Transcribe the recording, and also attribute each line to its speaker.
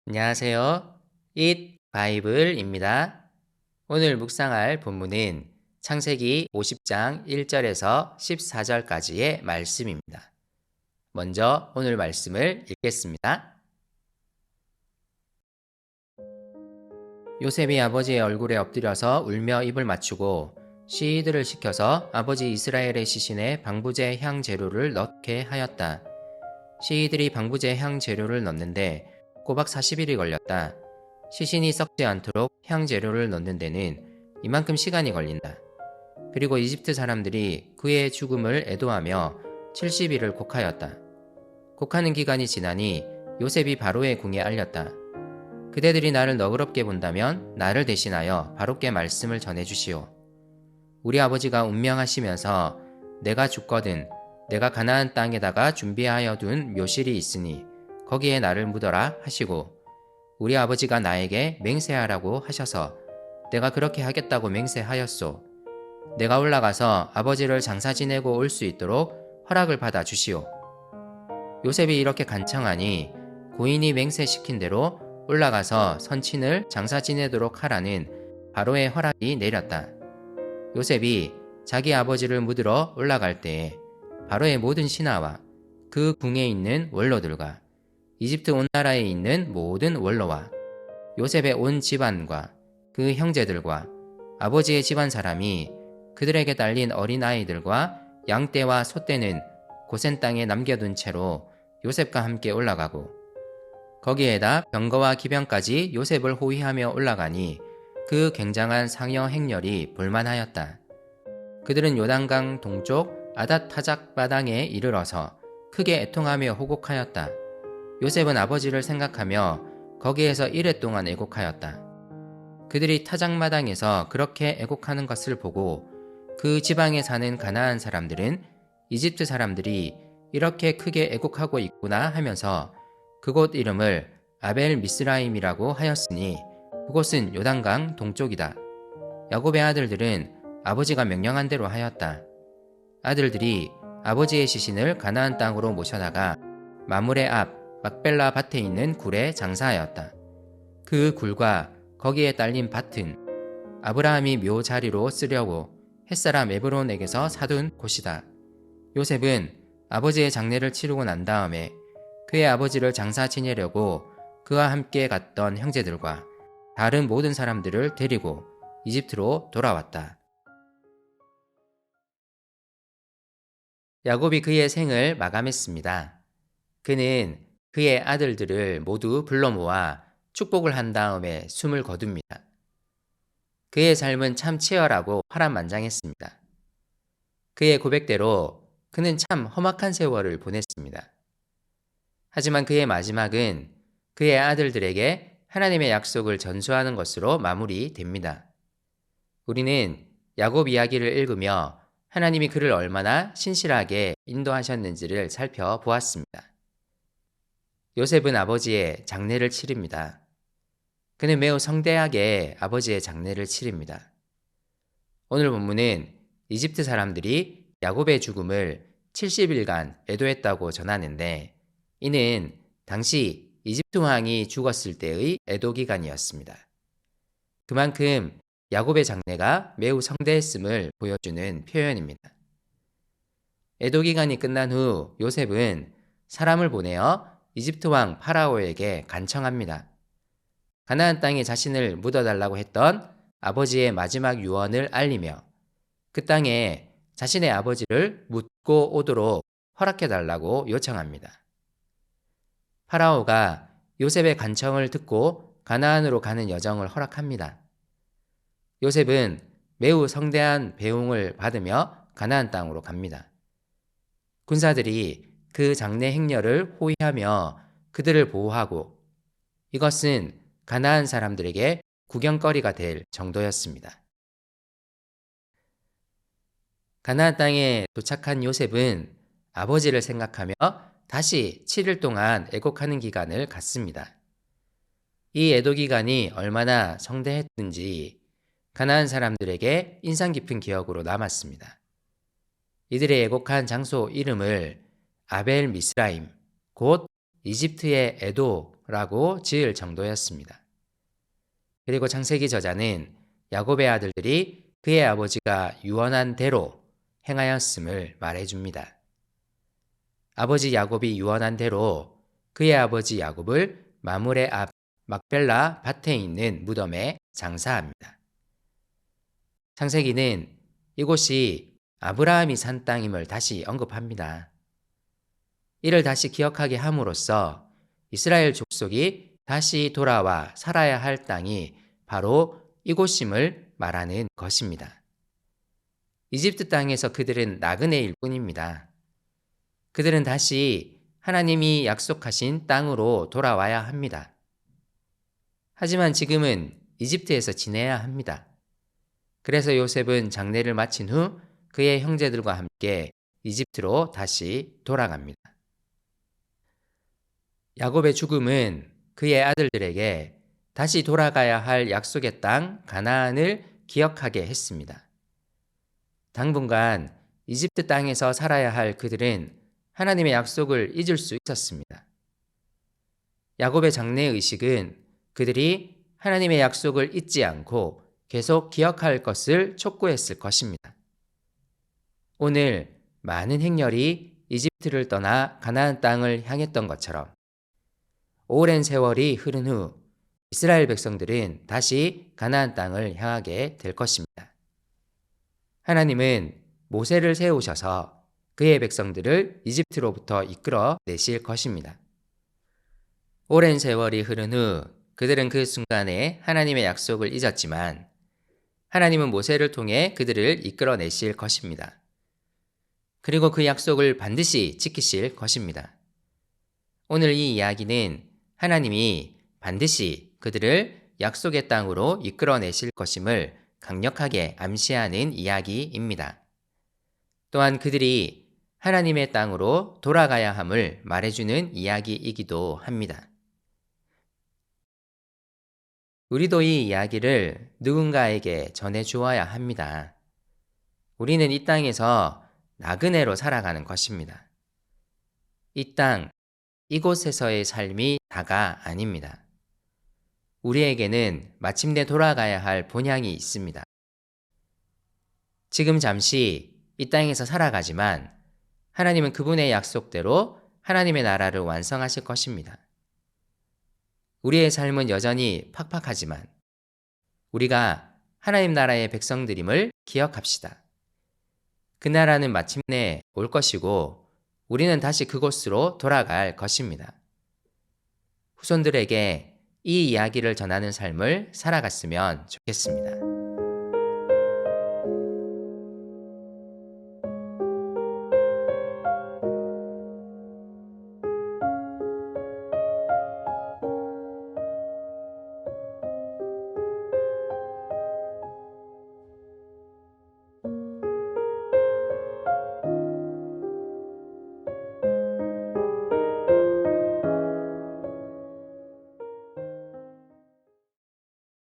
Speaker 1: 안녕하세요. Eat 바이블입니다. 오늘 묵상할 본문은 창세기 50장 1절에서 14절까지의 말씀입니다. 먼저 오늘 말씀을 읽겠습니다. 요셉이 아버지의 얼굴에 엎드려서 울며 입을 맞추고 시위들을 시켜서 아버지 이스라엘의 시신에 방부제 향 재료를 넣게 하였다. 시위들이 방부제 향 재료를 넣는데 꼬박 40일이 걸렸다. 시신이 썩지 않도록 향 재료를 넣는 데는 이만큼 시간이 걸린다. 그리고 이집트 사람들이 그의 죽음을 애도하며 70일을 곡하였다. 곡하는 기간이 지나니 요셉이 바로의 궁에 알렸다. 그대들이 나를 너그럽게 본다면 나를 대신하여 바로께 말씀을 전해주시오. 우리 아버지가 운명하시면서 내가 죽거든 내가 가나안 땅에다가 준비하여 둔 묘실이 있으니 거기에 나를 묻어라 하시고 우리 아버지가 나에게 맹세하라고 하셔서 내가 그렇게 하겠다고 맹세하였소. 내가 올라가서 아버지를 장사 지내고 올 수 있도록 허락을 받아 주시오. 요셉이 이렇게 간청하니 고인이 맹세시킨 대로 올라가서 선친을 장사 지내도록 하라는 바로의 허락이 내렸다. 요셉이 자기 아버지를 묻으러 올라갈 때에 바로의 모든 신하와 그 궁에 있는 원로들과 이집트 온 나라에 있는 모든 원로와 요셉의 온 집안과 그 형제들과 아버지의 집안 사람이 그들에게 딸린 어린 아이들과 양떼와 소떼는 고센 땅에 남겨둔 채로 요셉과 함께 올라가고 거기에다 병거와 기병까지 요셉을 호위하며 올라가니 그 굉장한 상여 행렬이 볼만하였다. 그들은 요단강 동쪽 아닷타작 마당에 이르러서 크게 애통하며 호곡하였다. 요셉은 아버지를 생각하며 거기에서 이레 동안 애곡하였다. 그들이 타작마당에서 그렇게 애곡하는 것을 보고 그 지방에 사는 가나안 사람들은 이집트 사람들이 이렇게 크게 애곡하고 있구나 하면서 그곳 이름을 아벨 미스라임이라고 하였으니 그곳은 요단강 동쪽이다. 야곱의 아들들은 아버지가 명령한 대로 하였다. 아들들이 아버지의 시신을 가나안 땅으로 모셔다가 마물의 앞 막벨라 밭에 있는 굴에 장사하였다. 그 굴과 거기에 딸린 밭은 아브라함이 묘 자리로 쓰려고 햇사람 에브론에게서 사둔 곳이다. 요셉은 아버지의 장례를 치르고 난 다음에 그의 아버지를 장사 지내려고 그와 함께 갔던 형제들과 다른 모든 사람들을 데리고 이집트로 돌아왔다. 야곱이 그의 생을 마감했습니다. 그는 그의 아들들을 모두 불러 모아 축복을 한 다음에 숨을 거둡니다. 그의 삶은 참 치열하고 파란만장했습니다. 그의 고백대로 그는 참 험악한 세월을 보냈습니다. 하지만 그의 마지막은 그의 아들들에게 하나님의 약속을 전수하는 것으로 마무리됩니다. 우리는 야곱 이야기를 읽으며 하나님이 그를 얼마나 신실하게 인도하셨는지를 살펴보았습니다. 요셉은 아버지의 장례를 치릅니다. 그는 매우 성대하게 아버지의 장례를 치릅니다. 오늘 본문은 이집트 사람들이 야곱의 죽음을 70일간 애도했다고 전하는데 이는 당시 이집트 왕이 죽었을 때의 애도 기간이었습니다. 그만큼 야곱의 장례가 매우 성대했음을 보여주는 표현입니다. 애도 기간이 끝난 후 요셉은 사람을 보내어 이집트 왕 파라오에게 간청합니다. 가나안 땅에 자신을 묻어달라고 했던 아버지의 마지막 유언을 알리며 그 땅에 자신의 아버지를 묻고 오도록 허락해달라고 요청합니다. 파라오가 요셉의 간청을 듣고 가나안으로 가는 여정을 허락합니다. 요셉은 매우 성대한 배웅을 받으며 가나안 땅으로 갑니다. 군사들이 그 장례 행렬을 호위하며 그들을 보호하고 이것은 가나안 사람들에게 구경거리가 될 정도였습니다. 가나안 땅에 도착한 요셉은 아버지를 생각하며 다시 7일 동안 애곡하는 기간을 갖습니다. 이 애도 기간이 얼마나 성대했든지 가나안 사람들에게 인상 깊은 기억으로 남았습니다. 이들의 애곡한 장소 이름을 아벨 미스라임, 곧 이집트의 애도 대로라고 지을 정도였습니다. 그리고 창세기 저자는 야곱의 아들들이 그의 아버지가 유언한 대로 행하였음을 말해줍니다. 아버지 야곱이 유언한 대로 그의 아버지 야곱을 마물의 앞 막벨라 밭에 있는 무덤에 장사합니다. 창세기는 이곳이 아브라함이 산 땅임을 다시 언급합니다. 이를 다시 기억하게 함으로써 이스라엘 족속이 다시 돌아와 살아야 할 땅이 바로 이곳임을 말하는 것입니다. 이집트 땅에서 그들은 나그네일 뿐입니다. 그들은 다시 하나님이 약속하신 땅으로 돌아와야 합니다. 하지만 지금은 이집트에서 지내야 합니다. 그래서 요셉은 장례를 마친 후 그의 형제들과 함께 이집트로 다시 돌아갑니다. 야곱의 죽음은 그의 아들들에게 다시 돌아가야 할 약속의 땅 가나안을 기억하게 했습니다. 당분간 이집트 땅에서 살아야 할 그들은 하나님의 약속을 잊을 수 있었습니다. 야곱의 장례 의식은 그들이 하나님의 약속을 잊지 않고 계속 기억할 것을 촉구했을 것입니다. 오늘 많은 행렬이 이집트를 떠나 가나안 땅을 향했던 것처럼 오랜 세월이 흐른 후 이스라엘 백성들은 다시 가나안 땅을 향하게 될 것입니다. 하나님은 모세를 세우셔서 그의 백성들을 이집트로부터 이끌어 내실 것입니다. 오랜 세월이 흐른 후 그들은 그 순간에 하나님의 약속을 잊었지만 하나님은 모세를 통해 그들을 이끌어 내실 것입니다. 그리고 그 약속을 반드시 지키실 것입니다. 오늘 이 이야기는 하나님이 반드시 그들을 약속의 땅으로 이끌어 내실 것임을 강력하게 암시하는 이야기입니다. 또한 그들이 하나님의 땅으로 돌아가야 함을 말해주는 이야기이기도 합니다. 우리도 이 이야기를 누군가에게 전해주어야 합니다. 우리는 이 땅에서 나그네로 살아가는 것입니다. 이 땅, 이곳에서의 삶이 다가 아닙니다. 우리에게는 마침내 돌아가야 할 본향이 있습니다. 지금 잠시 이 땅에서 살아가지만 하나님은 그분의 약속대로 하나님의 나라를 완성하실 것입니다. 우리의 삶은 여전히 팍팍하지만 우리가 하나님 나라의 백성들임을 기억합시다. 그 나라는 마침내 올 것이고 우리는 다시 그곳으로 돌아갈 것입니다. 후손들에게 이 이야기를 전하는 삶을 살아갔으면 좋겠습니다.